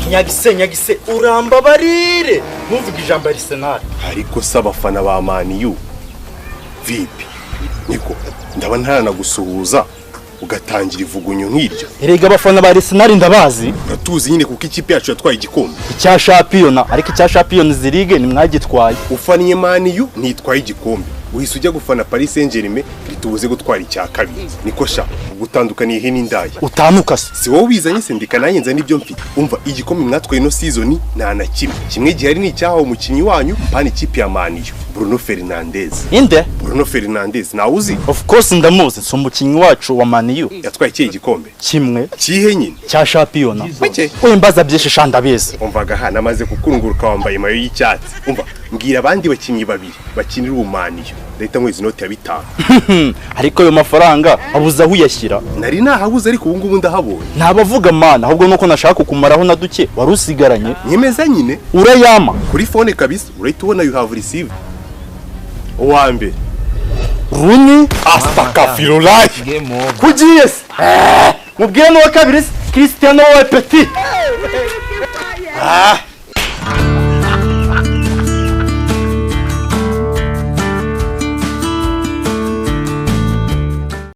nyagise urambabarire ntuvuge ijambo Arsenal. Ariko s'abafana ba Man U vipi niko ndaba ntaranagusuhuza ugatangira ivugunyo nk'iryo. Erega abafana ba Arsenal ndabazi. Uratuzi nyine kuko ikipe yacu yatwaye igikombe Icya champion, ariko icya Champions League ni mwagitwaye. Ufaniye Man U ntitwaye igikombe, uhise ujya gufana Paris Saint-Germain ritubuze gutwara icya kabiri. Niko sha gutandukaniye he n'indaya Utanuka se. Si wowe bizanye sendika nanjye nza nibyo mfite. Umva igikombe mwatwaye no season nta na kimwe gihari ni icyahawe umukinyi wanyu pani ikipe ya Man U Bruno Fernandes. Inde? Bruno Fernandes na uzi? Of course ndamuzi, so umukinyi wacu wa Man U. Yatwaye iki igikombe? Kimwe. Kihe nyine? Cya champion. Bake. Wembaza byinshi shanda beze. Umvaga hana maze kukurunguruka wambaye mayo y'icyatsi. Umva mbwira abandi bakinyi babiri bakinira ubumani leta mwezi note ya 5. Ariko yo mafaranga abuza aho uyashyira. Nari nahabuze ariko ubu ngubu ndahabonye. Nabavuga mana ahubwo nuko nashaka kukumaraho na duke warusigaranye. Nyemeza nyine urayama kuri phone kabisa urahita ubona you have received. Uwambe Runi astakafirullah kugiye se mubwire no kabiri Cristiano wa Petit